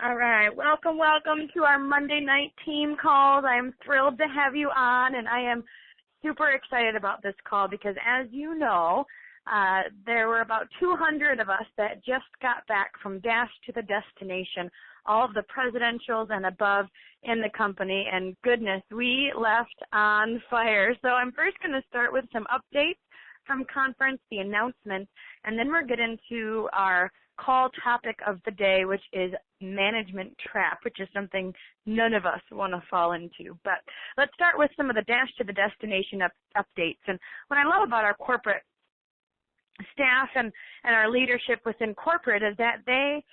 All right. Welcome to our Monday night team calls. I'm thrilled to have you on, and I am super excited about this call because, as you know, there were about 200 of us that just got back from Dash to the Destination, all of the presidentials and above in the company, and goodness, we left on fire. So I'm first going to start with some updates from conference, the announcements, and then we'll get into our call topic of the day, which is management trap, which is something none of us want to fall into. But let's start with some of the Dash to the Destination updates. And what I love about our corporate staff and our leadership within corporate is that they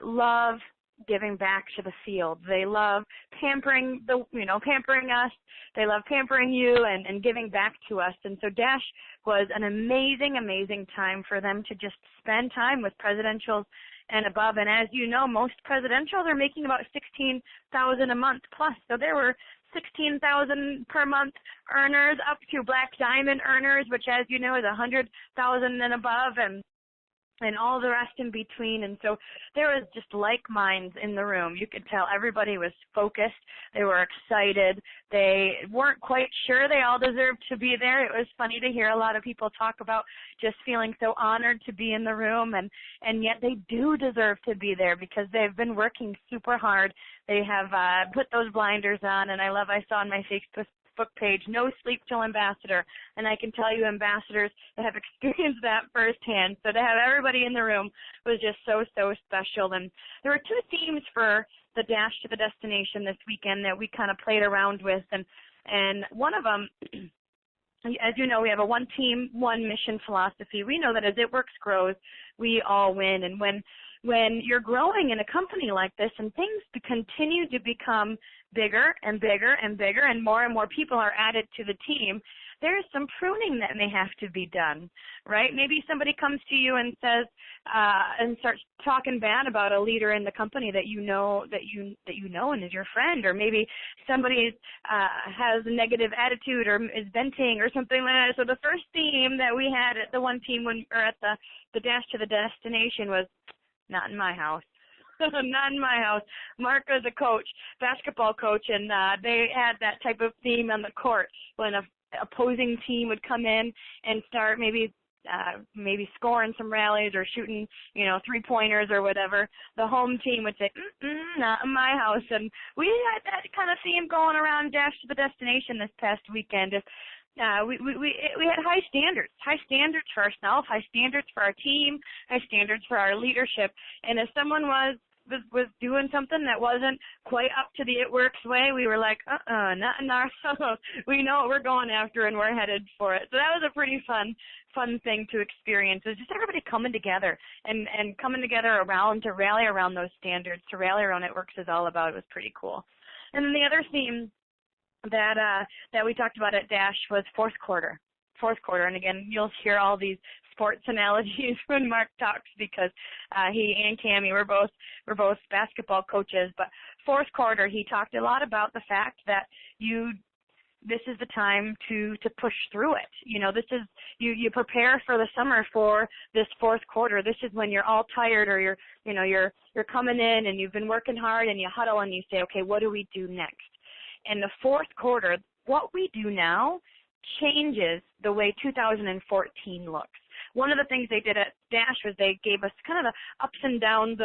love giving back to the field. They love pampering us. They love pampering you and giving back to us. And so Dash was an amazing time for them to just spend time with presidentials and above. And as you know, most presidentials are making about $16,000 a month plus. So there were $16,000 per month earners up to Black Diamond earners, which, as you know, is $100,000 and above, and all the rest in between. And so there was just like minds in the room. You could tell everybody was focused. They were excited. They weren't quite sure they all deserved to be there. It was funny to hear a lot of people talk about just feeling so honored to be in the room, and yet they do deserve to be there because they've been working super hard. They have put those blinders on, and I saw on my Facebook page, No Sleep Till Ambassador, and I can tell you ambassadors that have experienced that firsthand. So to have everybody in the room was just so special. And there were two themes for the Dash to the Destination this weekend that we kind of played around with, and one of them, as you know, we have a one team, one mission philosophy. We know that as It Works grows, we all win. And when you're growing in a company like this and things continue to become bigger and more and more people are added to the team, there's some pruning that may have to be done, right? Maybe somebody comes to you and says and starts talking bad about a leader in the company that you know and is your friend, or maybe somebody has a negative attitude or is venting or something like that. So the first theme that we had at the one team at the Dash to the Destination was, not in my house. Not in my house. Mark is a coach, basketball coach, and they had that type of theme on the court when a opposing team would come in and start maybe scoring some rallies or shooting, three-pointers or whatever. The home team would say, not in my house. And we had that kind of theme going around Dash to the Destination this past weekend. We had high standards for ourselves, high standards for our team, high standards for our leadership. And if someone was doing something that wasn't quite up to the It Works way, we were like, not in our house. We know what we're going after and we're headed for it. So that was a pretty fun thing to experience. It was just everybody coming together and coming together to rally around those standards, to rally around It Works is all about. It was pretty cool. And then the other theme that we talked about at Dash was fourth quarter. And again, you'll hear all these sports analogies when Mark talks because he and Cammie were both basketball coaches. But fourth quarter, he talked a lot about the fact that this is the time to push through it. This is you prepare for the summer for this fourth quarter. This is when you're all tired or you're coming in and you've been working hard and you huddle and you say, okay, what do we do next? In the fourth quarter, what we do now changes the way 2014 looks. One of the things they did at Dash was they gave us kind of the ups and downs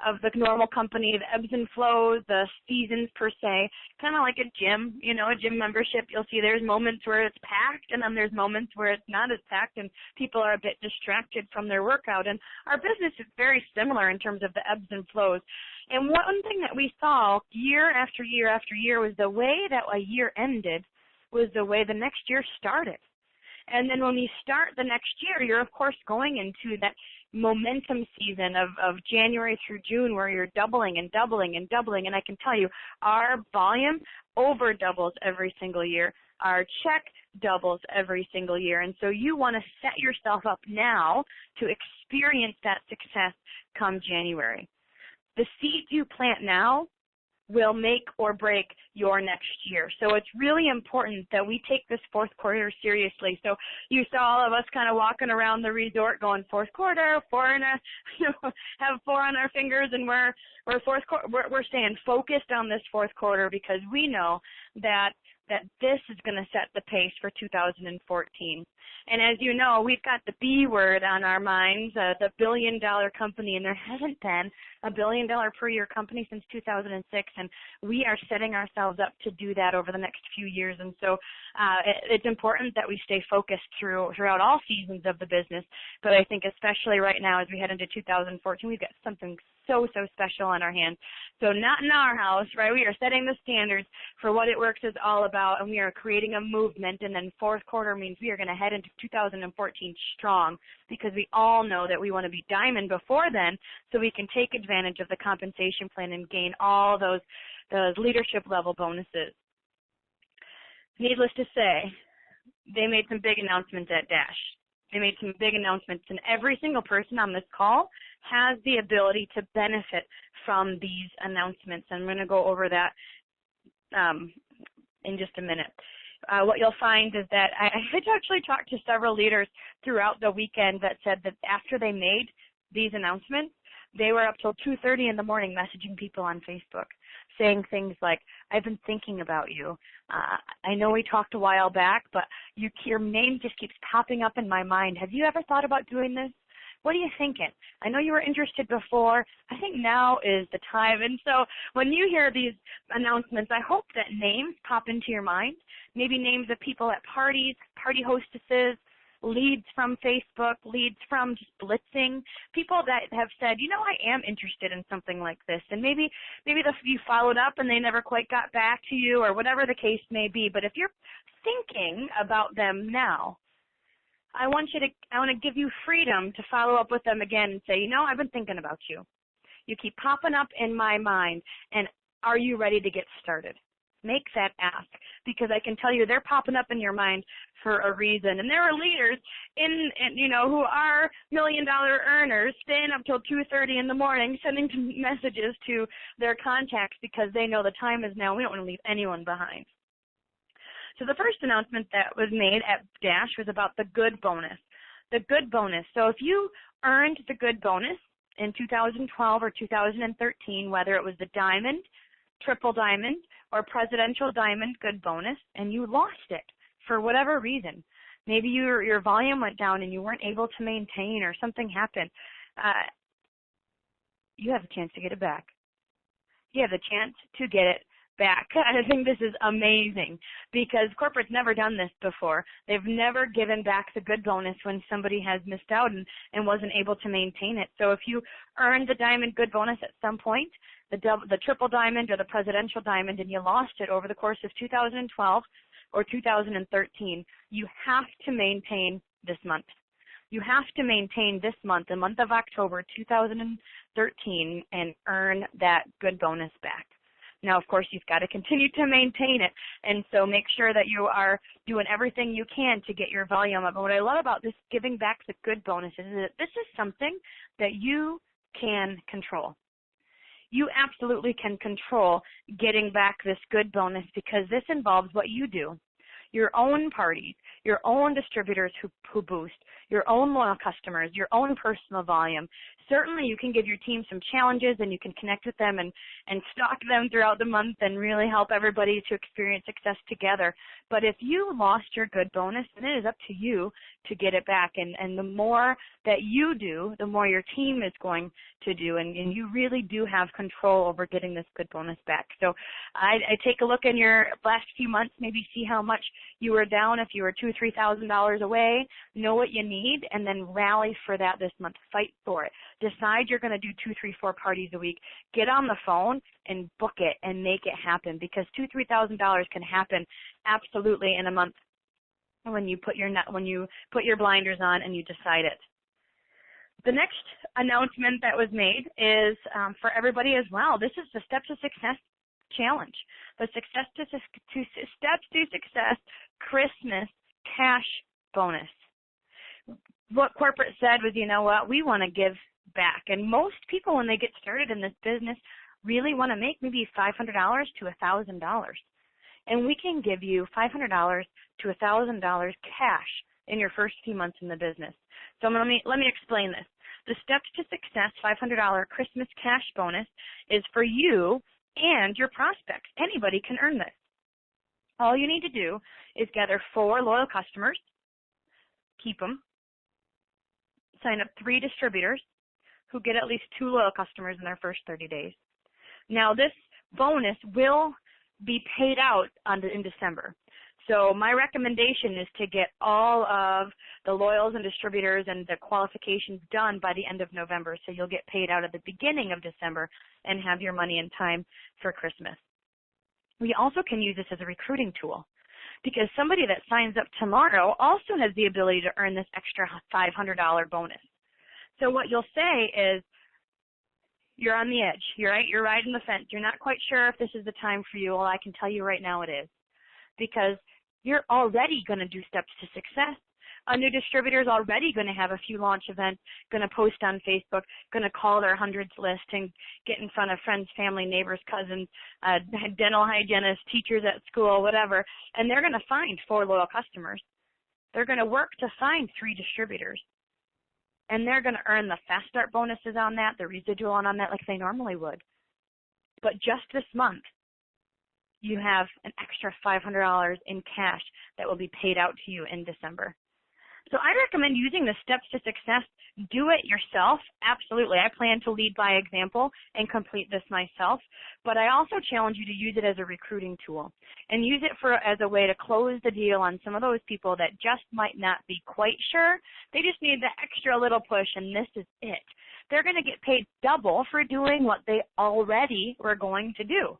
of the normal company, the ebbs and flows, the seasons per se, kind of like a gym, a gym membership. You'll see there's moments where it's packed and then there's moments where it's not as packed and people are a bit distracted from their workout. And our business is very similar in terms of the ebbs and flows. And one thing that we saw year after year after year was the way that a year ended was the way the next year started. And then when we start the next year, you're, of course, going into that momentum season of January through June where you're doubling and doubling and doubling. And I can tell you, our volume over doubles every single year. Our check doubles every single year. And so you want to set yourself up now to experience that success come January. The seeds you plant now will make or break your next year. So it's really important that we take this fourth quarter seriously. So you saw all of us kind of walking around the resort going fourth quarter, have four on our fingers, and we're staying focused on this fourth quarter because we know that this is going to set the pace for 2014. And as you know, we've got the B word on our minds, the billion-dollar company, and there hasn't been a billion-dollar per year company since 2006, and we are setting ourselves up to do that over the next few years. And so it's important that we stay focused throughout all seasons of the business, but I think especially right now as we head into 2014, we've got something so special on our hands. So not in our house, right? We are setting the standards for what It Works is all about, and we are creating a movement, and then fourth quarter means we are going to head into 2014 strong because we all know that we want to be diamond before then so we can take advantage of the compensation plan and gain all those leadership level bonuses. Needless to say, they made some big announcements at Dash. They made some big announcements, and every single person on this call has the ability to benefit from these announcements. I'm going to go over that in just a minute. What you'll find is that I actually talked to several leaders throughout the weekend that said that after they made these announcements, they were up till 2:30 in the morning messaging people on Facebook, saying things like, I've been thinking about you. I know we talked a while back, but your name just keeps popping up in my mind. Have you ever thought about doing this? What are you thinking? I know you were interested before. I think now is the time. And so when you hear these announcements, I hope that names pop into your mind, maybe names of people at parties, party hostesses, leads from Facebook, leads from just blitzing, people that have said, I am interested in something like this. And maybe you followed up and they never quite got back to you or whatever the case may be. But if you're thinking about them now, I want to give you freedom to follow up with them again and say, I've been thinking about you. You keep popping up in my mind, and are you ready to get started? Make that ask, because I can tell you they're popping up in your mind for a reason. And there are leaders who are million-dollar earners staying up till 2:30 in the morning sending messages to their contacts because they know the time is now. We don't want to leave anyone behind. So the first announcement that was made at Dash was about the good bonus. The good bonus. So if you earned the good bonus in 2012 or 2013, whether it was the diamond, triple diamond, or presidential diamond good bonus, and you lost it for whatever reason, maybe your volume went down and you weren't able to maintain or something happened, you have a chance to get it back. You have a chance to get it back. I think this is amazing because corporate's never done this before. They've never given back the good bonus when somebody has missed out and wasn't able to maintain it. So if you earned the diamond good bonus at some point, the triple diamond or the presidential diamond, and you lost it over the course of 2012 or 2013, you have to maintain this month. You have to maintain this month, the month of October 2013, and earn that good bonus back. Now, of course, you've got to continue to maintain it, and so make sure that you are doing everything you can to get your volume up. And what I love about this giving back the good bonuses is that this is something that you can control. You absolutely can control getting back this good bonus because this involves what you do. Your own parties, your own distributors who boost, your own loyal customers, your own personal volume. Certainly you can give your team some challenges and you can connect with them and stalk them throughout the month and really help everybody to experience success together. But if you lost your good bonus, then it is up to you to get it back. And the more that you do, the more your team is going to do. And you really do have control over getting this good bonus back. So I take a look in your last few months, maybe see how much you were down. If you were $2,000 or $3,000 away, know what you need, and then rally for that this month. Fight for it. Decide you're going to do 2, 3, 4 parties a week. Get on the phone and book it and make it happen, because $2,000, $3,000 can happen absolutely in a month when you put your blinders on and you decide it. The next announcement that was made is for everybody as well. This is the Steps to Success Challenge, the Steps to Success Christmas Cash Bonus. What corporate said was, we want to give back. And most people, when they get started in this business, really want to make maybe $500 to $1,000. And we can give you $500 to $1,000 cash in your first few months in the business. So let me explain this. The Steps to Success $500 Christmas cash bonus is for you and your prospects. Anybody can earn this. All you need to do is gather 4 loyal customers, keep them, sign up 3 distributors who get at least 2 loyal customers in their first 30 days. Now, this bonus will be paid out in December. So my recommendation is to get all of the loyals and distributors and the qualifications done by the end of November, so you'll get paid out at the beginning of December and have your money in time for Christmas. We also can use this as a recruiting tool, because somebody that signs up tomorrow also has the ability to earn this extra $500 bonus. So what you'll say is, you're on the edge, you're riding the fence, you're not quite sure if this is the time for you. Well, I can tell you right now it is, because you're already going to do Steps to Success. A new distributor is already going to have a few launch events, going to post on Facebook, going to call their hundreds list and get in front of friends, family, neighbors, cousins, dental hygienists, teachers at school, whatever, and they're going to find 4 loyal customers. They're going to work to find 3 distributors, and they're going to earn the fast start bonuses on that, the residual on that, like they normally would. But just this month, you have an extra $500 in cash that will be paid out to you in December. So I recommend using the Steps to Success. Do it yourself. Absolutely. I plan to lead by example and complete this myself. But I also challenge you to use it as a recruiting tool and use it as a way to close the deal on some of those people that just might not be quite sure. They just need the extra little push, and this is it. They're going to get paid double for doing what they already were going to do.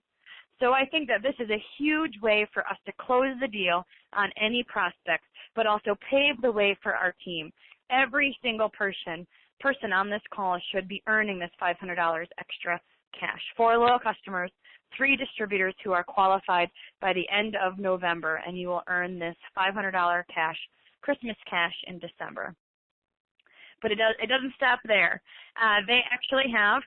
So I think that this is a huge way for us to close the deal on any prospects, but also pave the way for our team. Every single person on this call should be earning this $500 extra cash. 4 loyal customers, 3 distributors who are qualified by the end of November, and you will earn this $500 cash, Christmas cash in December. But it doesn't stop there. They actually have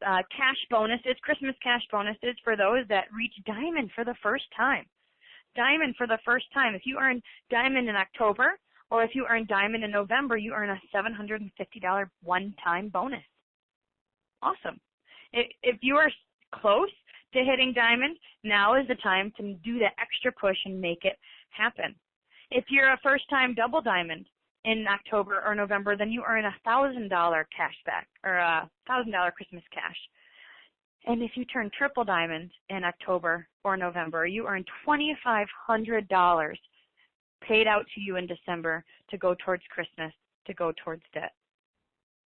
cash bonuses, Christmas cash bonuses for those that reach Diamond for the first time. Diamond for the first time. If you earn Diamond in October, or if you earn Diamond in November, you earn a $750 one-time bonus. Awesome. If you are close to hitting Diamond, now is the time to do that extra push and make it happen. If you're a first-time double Diamond in October or November, then you earn a $1,000 cash back, or a $1,000 Christmas cash. And if you turn triple Diamond in October or November, you earn $2,500 paid out to you in December to go towards Christmas, to go towards debt.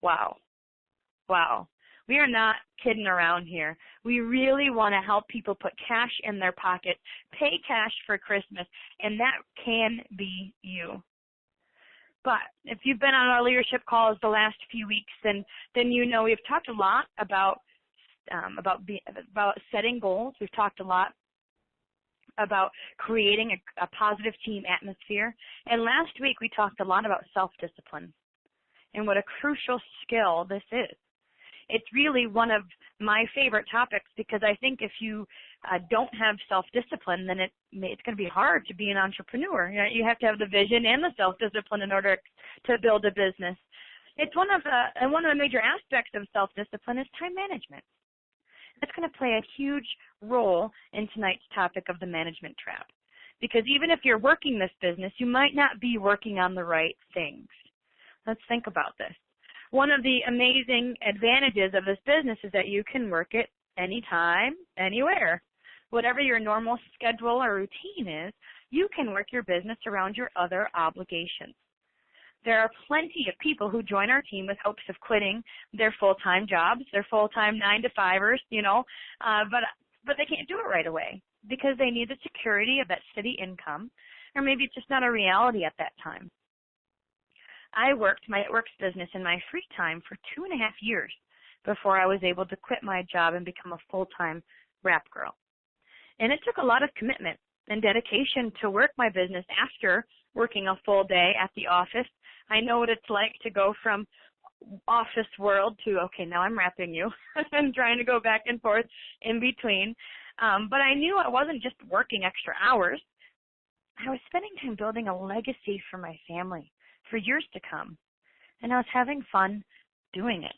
Wow. Wow. We are not kidding around here. We really want to help people put cash in their pocket, pay cash for Christmas, and that can be you. But if you've been on our leadership calls the last few weeks, then you know we've talked a lot about setting goals. We've talked a lot about creating a positive team atmosphere. And last week we talked a lot about self-discipline and what a crucial skill this is. It's really one of my favorite topics, because I think if you don't have self-discipline, then it's going to be hard to be an entrepreneur. You have to have the vision and the self-discipline in order to build a business. It's one of the major aspects of self-discipline is time management. That's going to play a huge role in tonight's topic of the management trap, because even if you're working this business, you might not be working on the right things. Let's think about this. One of the amazing advantages of this business is that you can work it anytime, anywhere. Whatever your normal schedule or routine is, you can work your business around your other obligations. There are plenty of people who join our team with hopes of quitting their full-time jobs, their full-time 9-to-5ers, but they can't do it right away because they need the security of that steady income, or maybe it's just not a reality at that time. I worked my It Works business in my free time for 2.5 years before I was able to quit my job and become a full-time wrap girl. And it took a lot of commitment and dedication to work my business after working a full day at the office. I know what it's like to go from office world to, okay, now I'm wrapping you and trying to go back and forth in between. But I knew I wasn't just working extra hours. I was spending time building a legacy for my family for years to come. And I was having fun doing it.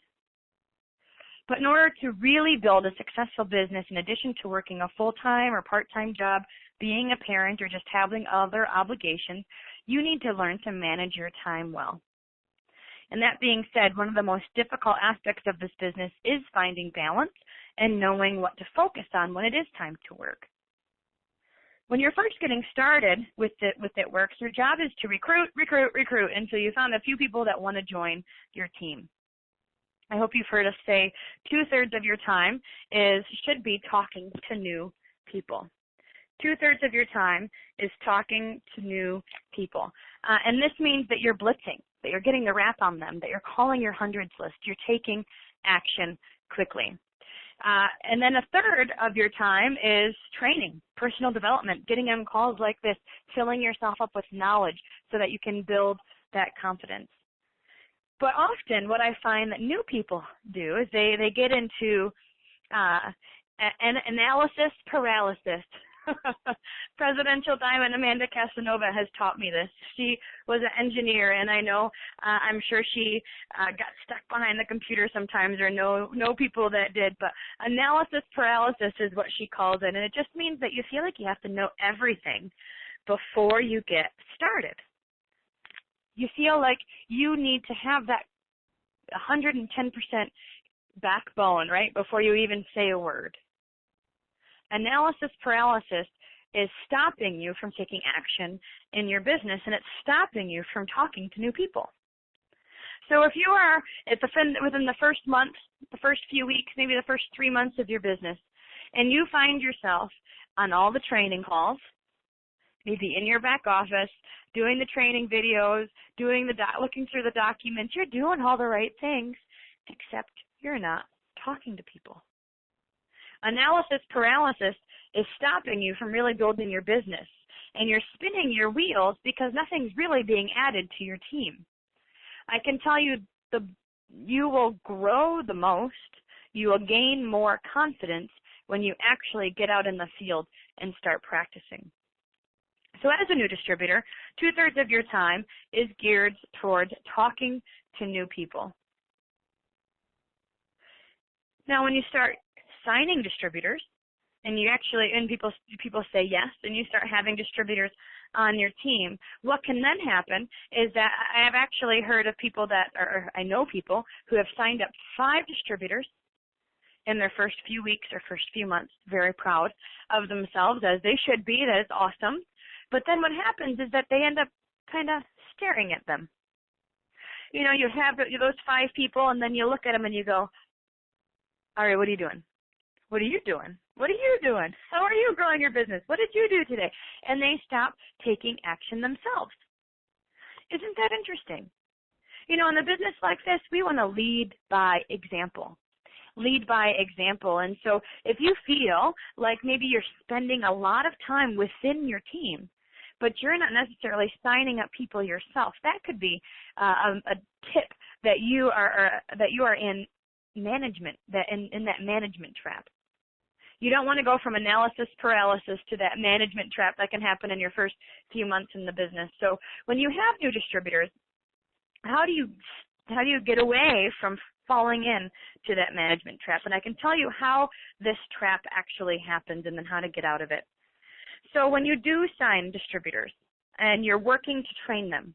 But in order to really build a successful business, in addition to working a full-time or part-time job, being a parent, or just having other obligations, you need to learn to manage your time well. And that being said, one of the most difficult aspects of this business is finding balance and knowing what to focus on when it is time to work. When you're first getting started with it works, your job is to recruit until you found a few people that want to join your team. I hope you've heard us say 2/3 of your time should be talking to new people. 2/3 of your time is talking to new people. And this means that you're blitzing, that you're getting the wrap on them, that you're calling your hundreds list, you're taking action quickly. And then 1/3 of your time is training, personal development, getting on calls like this, filling yourself up with knowledge so that you can build that confidence. But often what I find that new people do is they get into an analysis paralysis. Presidential Diamond Amanda Casanova has taught me this. She was an engineer, and I know I'm sure she got stuck behind the computer sometimes, or know people that did. But analysis paralysis is what she calls it, and it just means that you feel like you have to know everything before you get started. You feel like you need to have that 110% backbone, right, before you even say a word. Analysis paralysis is stopping you from taking action in your business, and it's stopping you from talking to new people. So if you are within the first month, the first few weeks, maybe the first 3 months of your business, and you find yourself on all the training calls, maybe in your back office, doing the training videos, looking through the documents, you're doing all the right things, except you're not talking to people. Analysis paralysis is stopping you from really building your business, and you're spinning your wheels because nothing's really being added to your team. I can tell you you will grow the most, you will gain more confidence when you actually get out in the field and start practicing. So as a new distributor, 2/3 of your time is geared towards talking to new people. Now when you start signing distributors, and people say yes, and you start having distributors on your team, what can then happen is that I have actually heard of people or I know people who have signed up 5 distributors in their first few weeks or first few months, very proud of themselves, as they should be. That is awesome. But then what happens is that they end up kind of staring at them. You know, you have those 5 people, and then you look at them and you go, all right, what are you doing? What are you doing? What are you doing? How are you growing your business? What did you do today? And they stop taking action themselves. Isn't that interesting? You know, in a business like this, we want to lead by example. Lead by example. And so if you feel like maybe you're spending a lot of time within your team, but you're not necessarily signing up people yourself, that could be a tip that you are in management, in that management trap. You don't want to go from analysis paralysis to that management trap that can happen in your first few months in the business. So when you have new distributors, how do you get away from falling in to that management trap? And I can tell you how this trap actually happens and then how to get out of it. So when you do sign distributors and you're working to train them,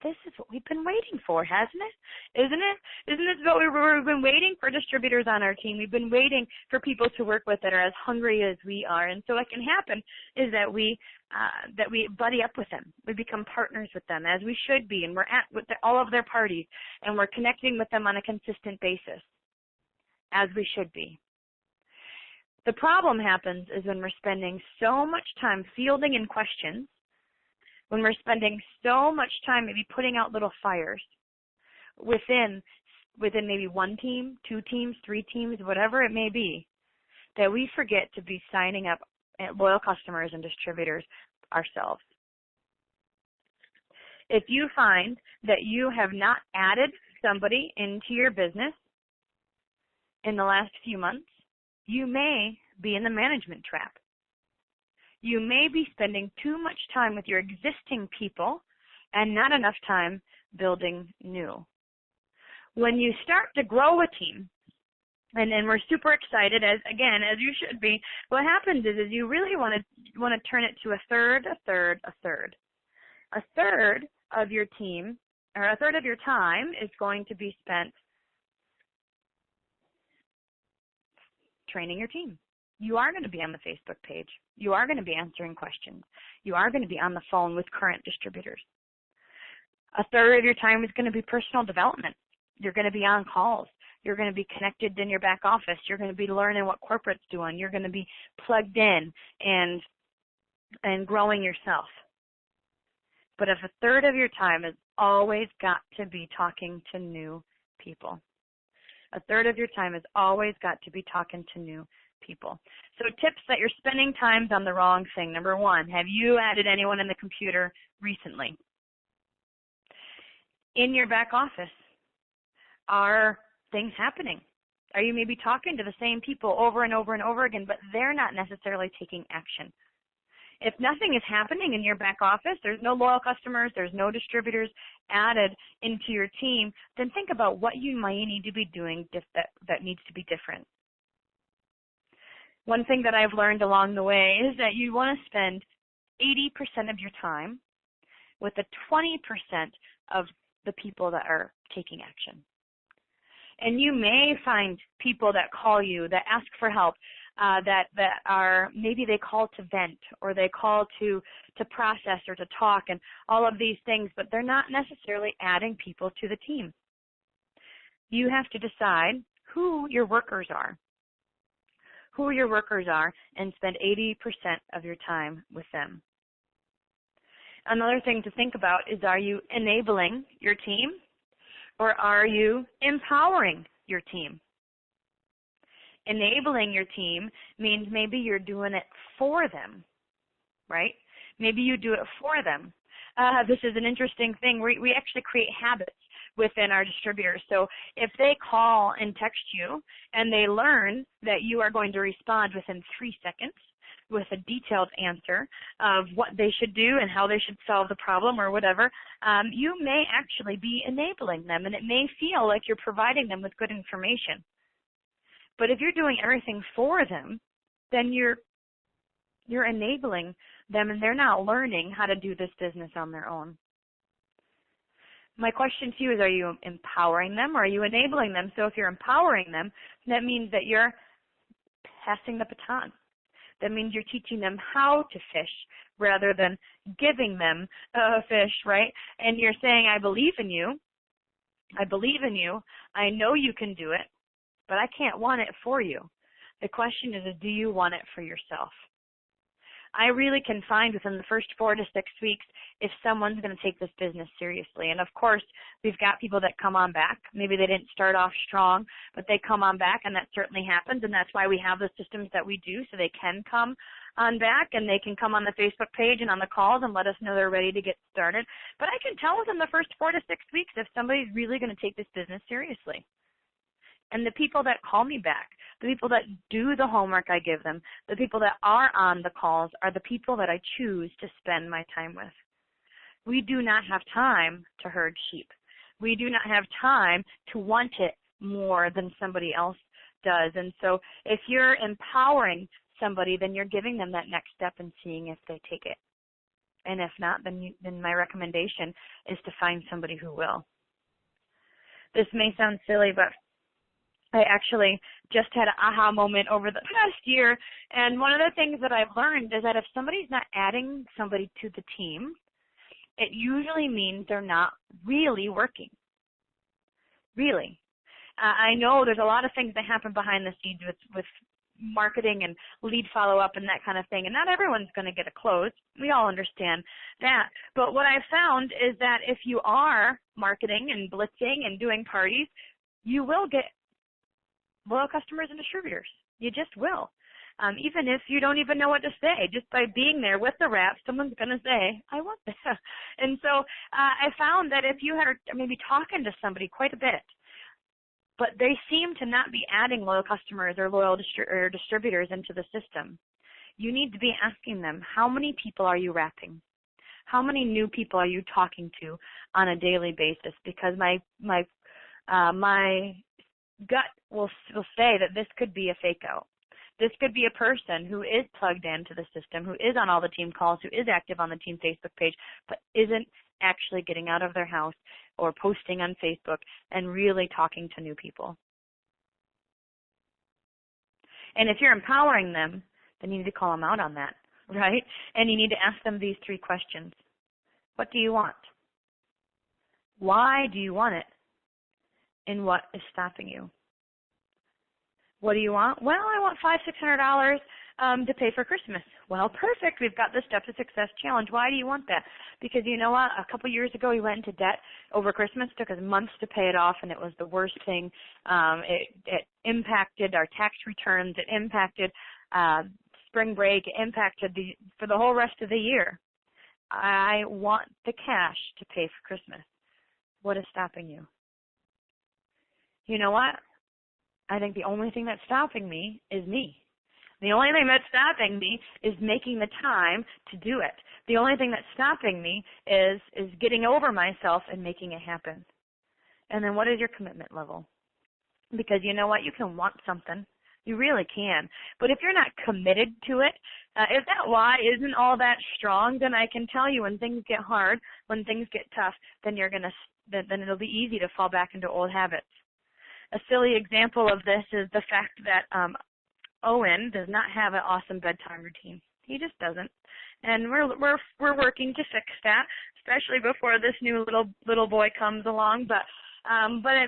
this is what we've been waiting for, hasn't it? Isn't it? Isn't this what we've been waiting for? Distributors on our team. We've been waiting for people to work with that are as hungry as we are. And so what can happen is that we buddy up with them. We become partners with them, as we should be, and we're with all of their parties, and we're connecting with them on a consistent basis, as we should be. The problem happens is when we're spending so much time fielding in questions, when we're spending so much time maybe putting out little fires within maybe 1 team, 2 teams, 3 teams, whatever it may be, that we forget to be signing up loyal customers and distributors ourselves. If you find that you have not added somebody into your business in the last few months, you may be in the management trap. You may be spending too much time with your existing people and not enough time building new. When you start to grow a team, and we're super excited, as you should be, what happens is you really want to turn it to a third. A third of your team, or a third of your time is going to be spent training your team. You are going to be on the Facebook page. You are going to be answering questions. You are going to be on the phone with current distributors. A third of your time is going to be personal development. You're going to be on calls. You're going to be connected in your back office. You're going to be learning what corporate's doing. You're going to be plugged in and growing yourself. But if a third of your time has always got to be talking to new people. A third of your time has always got to be talking to new people. So tips that you're spending time on the wrong thing. Number one, have you added anyone in the computer recently? In your back office, are things happening? Are you maybe talking to the same people over and over and over again, but they're not necessarily taking action? If nothing is happening in your back office, there's no loyal customers, there's no distributors added into your team, then think about what you might need to be doing that needs to be different. One thing that I've learned along the way is that you want to spend 80% of your time with the 20% of the people that are taking action. And you may find people that call you, that ask for help, that are, maybe they call to vent or they call to process or to talk and all of these things, but they're not necessarily adding people to the team. You have to decide who your workers are. Who your workers are and spend 80% of your time with them. Another thing to think about is, are you enabling your team or are you empowering your team? Enabling your team means maybe you're doing it for them, right? Maybe you do it for them. This is an interesting thing. We actually create habits within our distributors. So if they call and text you and they learn that you are going to respond within 3 seconds with a detailed answer of what they should do and how they should solve the problem or whatever, you may actually be enabling them, and it may feel like you're providing them with good information. But if you're doing everything for them, then you're enabling them, and they're not learning how to do this business on their own. My question to you is, are you empowering them or are you enabling them? So if you're empowering them, that means that you're passing the baton. That means you're teaching them how to fish rather than giving them a fish, right? And you're saying, I believe in you. I believe in you. I know you can do it, but I can't want it for you. The question is, do you want it for yourself? I really can find within the first 4 to 6 weeks if someone's going to take this business seriously. And of course, we've got people that come on back. Maybe they didn't start off strong, but they come on back, and that certainly happens. And that's why we have the systems that we do, so they can come on back and they can come on the Facebook page and on the calls and let us know they're ready to get started. But I can tell within the first 4 to 6 weeks if somebody's really going to take this business seriously. And the people that call me back, the people that do the homework I give them, the people that are on the calls are the people that I choose to spend my time with. We do not have time to herd sheep. We do not have time to want it more than somebody else does. And so if you're empowering somebody, then you're giving them that next step and seeing if they take it. And if not, then my recommendation is to find somebody who will. This may sound silly, but I actually just had an aha moment over the past year, and one of the things that I've learned is that if somebody's not adding somebody to the team, it usually means they're not really working. Really. I know there's a lot of things that happen behind the scenes with marketing and lead follow-up and that kind of thing, and not everyone's going to get a close. We all understand that. But what I've found is that if you are marketing and blitzing and doing parties, you will get loyal customers and distributors. You just will. Even if you don't even know what to say, just by being there with the rep, someone's going to say, I want that. And so I found that if you are maybe talking to somebody quite a bit, but they seem to not be adding loyal customers or loyal distributors into the system, you need to be asking them, how many people are you wrapping? How many new people are you talking to on a daily basis? Because my gut will say that this could be a fake out. This could be a person who is plugged into the system, who is on all the team calls, who is active on the team Facebook page, but isn't actually getting out of their house or posting on Facebook and really talking to new people. And if you're empowering them, then you need to call them out on that, right? And you need to ask them these 3 questions. What do you want? Why do you want it? And what is stopping you? What do you want? Well, I want $500-$600 to pay for Christmas. Well, perfect. We've got the Step to Success Challenge. Why do you want that? Because you know what? A couple years ago, he went into debt over Christmas. Took us months to pay it off, and it was the worst thing. It impacted our tax returns. It impacted spring break. It impacted for the whole rest of the year. I want the cash to pay for Christmas. What is stopping you? You know what? I think the only thing that's stopping me is me. The only thing that's stopping me is making the time to do it. The only thing that's stopping me is getting over myself and making it happen. And then what is your commitment level? Because you know what? You can want something. You really can. But if you're not committed to it, if that why isn't all that strong, then I can tell you when things get hard, when things get tough, then then it'll be easy to fall back into old habits. A silly example of this is the fact that Owen does not have an awesome bedtime routine. He just doesn't, and we're working to fix that, especially before this new little boy comes along. But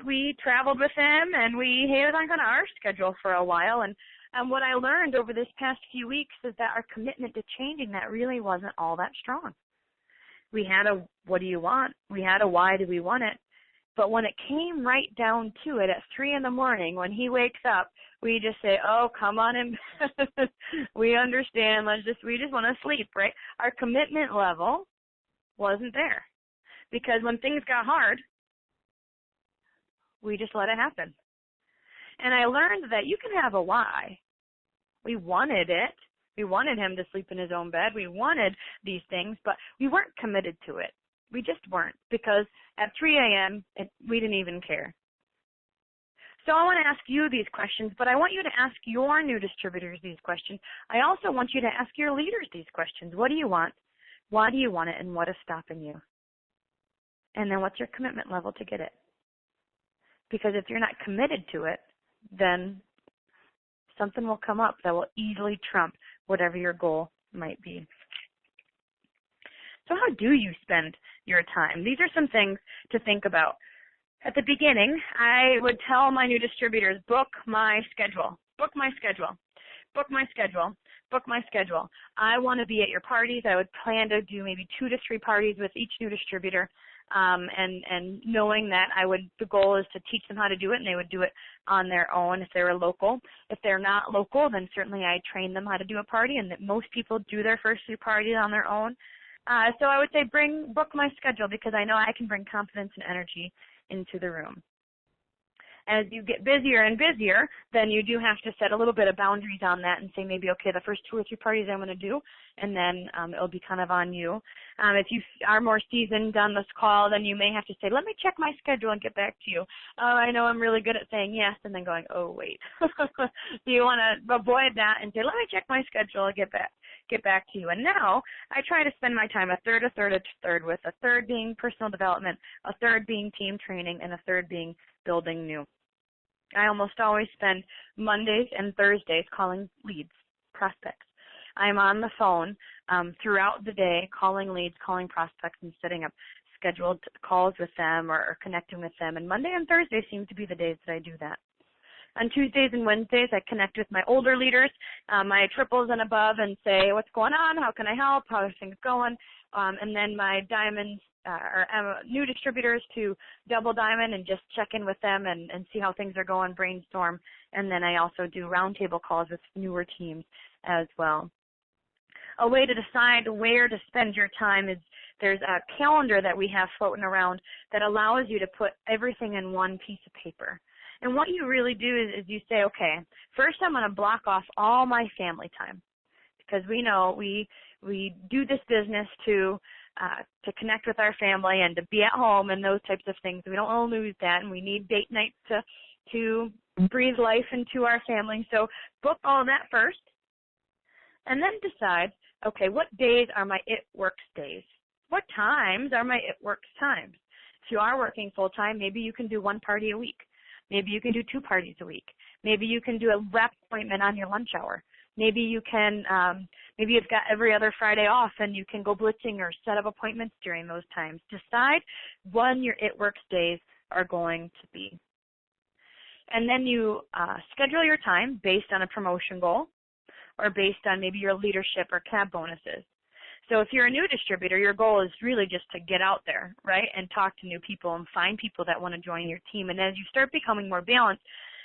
we traveled with him, and he was on our schedule for a while. And what I learned over this past few weeks is that our commitment to changing that really wasn't all that strong. We had a what do you want? We had a why do we want it? But when it came right down to it at 3 a.m, when he wakes up, we just say, oh, come on in. We understand. We just want to sleep, right? Our commitment level wasn't there. Because when things got hard, we just let it happen. And I learned that you can have a why. We wanted it. We wanted him to sleep in his own bed. We wanted these things, but we weren't committed to it. We just weren't, because at 3 a.m., we didn't even care. So I want to ask you these questions, but I want you to ask your new distributors these questions. I also want you to ask your leaders these questions. What do you want? Why do you want it? And what is stopping you? And then what's your commitment level to get it? Because if you're not committed to it, then something will come up that will easily trump whatever your goal might be. So how do you spend your time? These are some things to think about. At the beginning, I would tell my new distributors, book my schedule. Book my schedule. Book my schedule. Book my schedule. I want to be at your parties. I would plan to do maybe 2 to 3 parties with each new distributor, and knowing that the goal is to teach them how to do it, and they would do it on their own if they were local. If they're not local, then certainly I train them how to do a party, and that most people do their first 3 parties on their own. So I would say book my schedule, because I know I can bring confidence and energy into the room. As you get busier and busier, then you do have to set a little bit of boundaries on that and say maybe, okay, the first 2 or 3 parties I'm going to do, and then it'll be kind of on you. If you are more seasoned on this call, then you may have to say, let me check my schedule and get back to you. I know I'm really good at saying yes and then going, oh, wait. So you want to avoid that and say, let me check my schedule and get back to you. And now I try to spend my time a third, with a third being personal development, a third being team training, and a third being building new. I almost always spend Mondays and Thursdays calling leads, prospects. I'm on the phone throughout the day calling leads, calling prospects, and setting up scheduled calls with them or connecting with them. And Monday and Thursday seem to be the days that I do that. On Tuesdays and Wednesdays, I connect with my older leaders, my triples and above, and say, what's going on? How can I help? How are things going? And then my diamonds new distributors to Double Diamond and just check in with them and see how things are going, brainstorm. And then I also do roundtable calls with newer teams as well. A way to decide where to spend your time is there's a calendar that we have floating around that allows you to put everything in one piece of paper. And what you really do is you say, okay, first I'm going to block off all my family time, because we know we do this business to connect with our family and to be at home and those types of things. We don't want to lose that, and we need date nights to breathe life into our family. So book all of that first, and then decide, okay, what days are my It Works days? What times are my It Works times? If you are working full-time, maybe you can do one party a week. Maybe you can do 2 parties a week. Maybe you can do a rep appointment on your lunch hour. Maybe you can, maybe you've got every other Friday off and you can go blitzing or set up appointments during those times. Decide when your It Works days are going to be. And then you schedule your time based on a promotion goal or based on maybe your leadership or cab bonuses. So if you're a new distributor, your goal is really just to get out there, right, and talk to new people and find people that want to join your team. And as you start becoming more balanced,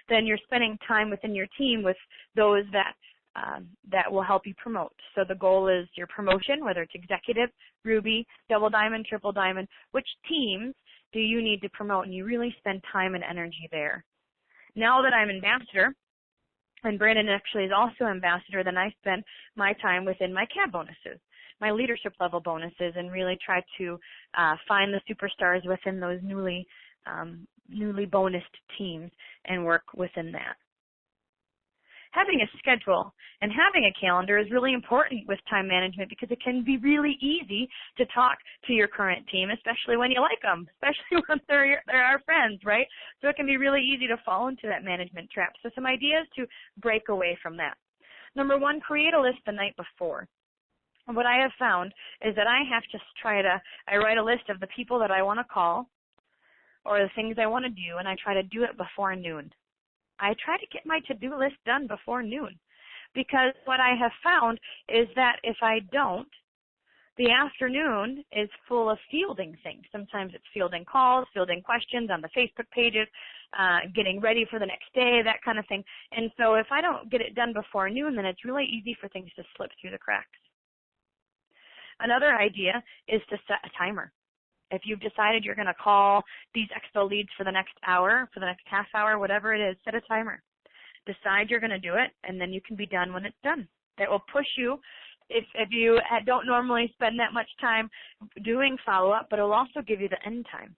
then you're spending time within your team with those that will help you promote. So the goal is your promotion, whether it's executive, Ruby, Double Diamond, Triple Diamond, which teams do you need to promote? And you really spend time and energy there. Now that I'm ambassador, and Brandon actually is also ambassador, then I spend my time within my cab bonuses, my leadership level bonuses, and really try to find the superstars within those newly bonused teams and work within that. Having a schedule and having a calendar is really important with time management, because it can be really easy to talk to your current team, especially when you like them, especially when they're our friends, right? So it can be really easy to fall into that management trap. So some ideas to break away from that. Number 1, create a list the night before. And what I have found is that I have to I write a list of the people that I want to call or the things I want to do, and I try to do it before noon. I try to get my to-do list done before noon, because what I have found is that if I don't, the afternoon is full of fielding things. Sometimes it's fielding calls, fielding questions on the Facebook pages, getting ready for the next day, that kind of thing. And so if I don't get it done before noon, then it's really easy for things to slip through the cracks. Another idea is to set a timer. If you've decided you're going to call these expo leads for the next hour, for the next half hour, whatever it is, set a timer. Decide you're going to do it, and then you can be done when it's done. That will push you if you don't normally spend that much time doing follow-up, but it will also give you the end time.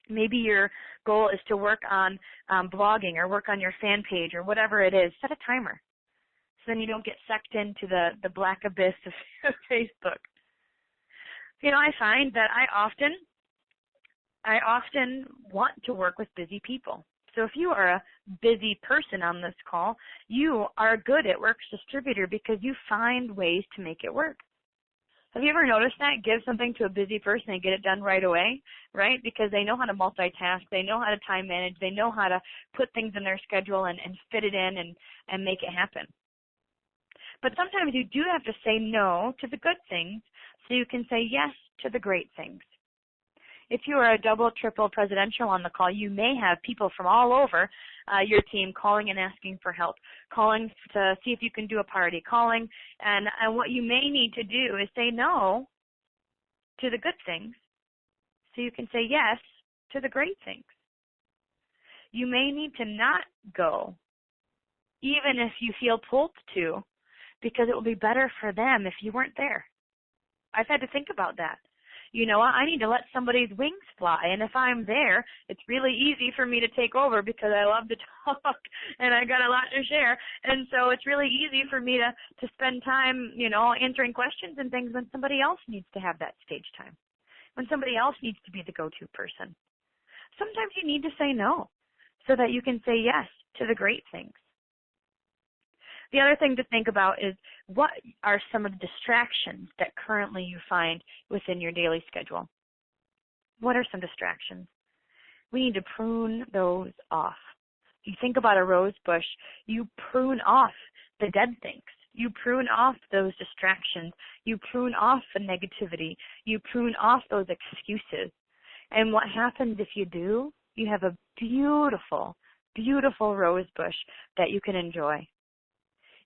Maybe your goal is to work on blogging or work on your fan page or whatever it is. Set a timer so then you don't get sucked into the black abyss of Facebook. You know, I find that I often want to work with busy people. So if you are a busy person on this call, you are a good It Works distributor because you find ways to make it work. Have you ever noticed that? Give something to a busy person and get it done right away, right? Because they know how to multitask, they know how to time manage, they know how to put things in their schedule and fit it in and make it happen. But sometimes you do have to say no to the good things so you can say yes to the great things. If you are a double, triple presidential on the call, you may have people from all over your team calling and asking for help, calling to see if you can do a party, calling, and what you may need to do is say no to the good things so you can say yes to the great things. You may need to not go, even if you feel pulled to, because it will be better for them if you weren't there. I've had to think about that. You know, I need to let somebody's wings fly, and if I'm there, it's really easy for me to take over because I love to talk and I got a lot to share, and so it's really easy for me to spend time, you know, answering questions and things when somebody else needs to have that stage time, when somebody else needs to be the go-to person. Sometimes you need to say no so that you can say yes to the great things. The other thing to think about is what are some of the distractions that currently you find within your daily schedule? What are some distractions? We need to prune those off. If you think about a rose bush, you prune off the dead things. You prune off those distractions. You prune off the negativity. You prune off those excuses. And what happens if you do? You have a beautiful, beautiful rose bush that you can enjoy.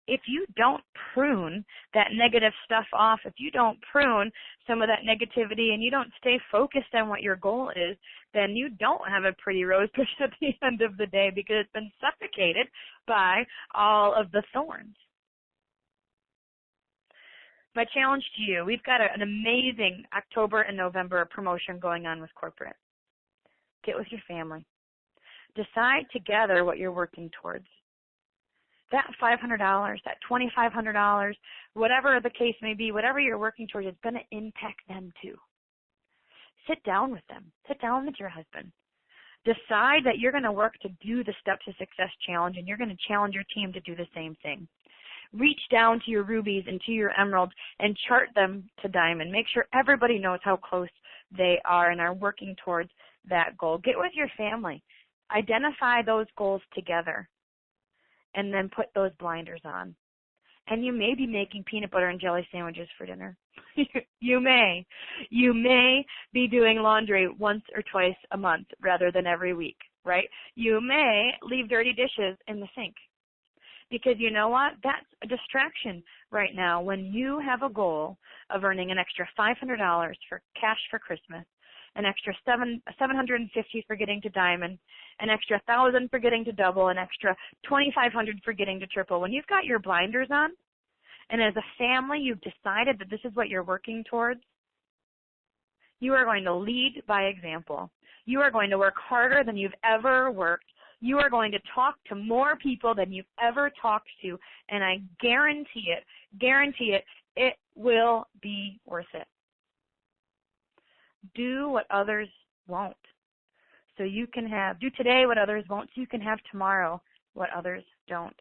If you don't prune that negative stuff off, if you don't prune some of that negativity and you don't stay focused on what your goal is, then you don't have a pretty rose bush at the end of the day because it's been suffocated by all of the thorns. My challenge to you, we've got an amazing October and November promotion going on with corporate. Get with your family. Decide together what you're working towards. That $500, that $2,500, whatever the case may be, whatever you're working towards, it's going to impact them too. Sit down with them. Sit down with your husband. Decide that you're going to work to do the Steps to Success Challenge, and you're going to challenge your team to do the same thing. Reach down to your rubies and to your emeralds and chart them to diamond. Make sure everybody knows how close they are and are working towards that goal. Get with your family. Identify those goals together. And then put those blinders on. And you may be making peanut butter and jelly sandwiches for dinner. You may. You may be doing laundry once or twice a month rather than every week, right? You may leave dirty dishes in the sink. Because you know what? That's a distraction right now when you have a goal of earning an extra $500 for cash for Christmas, an extra $750 for getting to diamond, an extra $1,000 for getting to double, an extra $2,500 for getting to triple. When you've got your blinders on, and as a family you've decided that this is what you're working towards, you are going to lead by example. You are going to work harder than you've ever worked. You are going to talk to more people than you've ever talked to, and I guarantee it, it will be worth it. Do what others won't. So you can do today what others won't, so you can have tomorrow what others don't.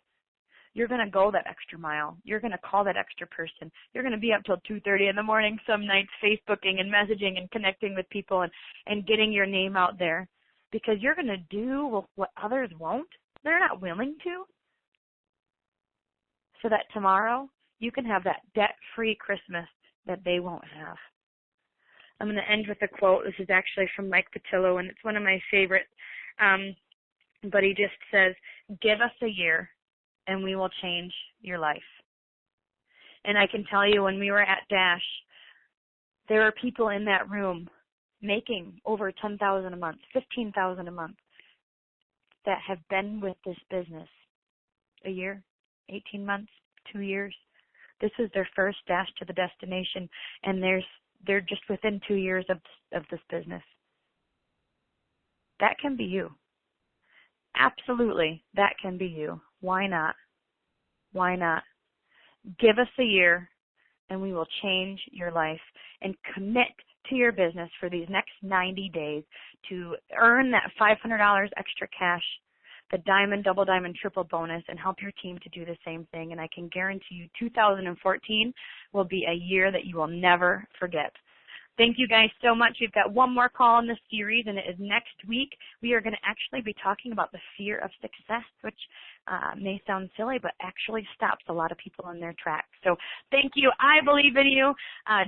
You're going to go that extra mile. You're going to call that extra person. You're going to be up till 2:30 in the morning some nights Facebooking and messaging and connecting with people and getting your name out there because you're going to do what others won't. They're not willing to. So that tomorrow you can have that debt-free Christmas that they won't have. I'm going to end with a quote. This is actually from Mike Patillo, and it's one of my favorites. But he just says, "Give us a year, and we will change your life." And I can tell you, when we were at Dash, there are people in that room making over $10,000 a month, $15,000 a month, that have been with this business a year, 18 months, 2 years. This is their first Dash to the destination, and they're just within 2 years of this business. That can be you. Absolutely, that can be you. Why not? Why not? Give us a year, and we will change your life. And commit to your business for these next 90 days to earn that $500 extra cash, the diamond, double diamond, triple bonus, and help your team to do the same thing. And I can guarantee you 2014 will be a year that you will never forget. Thank you guys so much. We've got one more call in this series, and it is next week. We are going to actually be talking about the fear of success, which may sound silly, but actually stops a lot of people in their tracks. So thank you. I believe in you.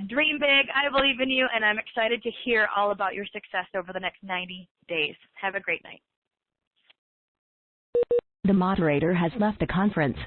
Dream big. I believe in you, and I'm excited to hear all about your success over the next 90 days. Have a great night. The moderator has left the conference.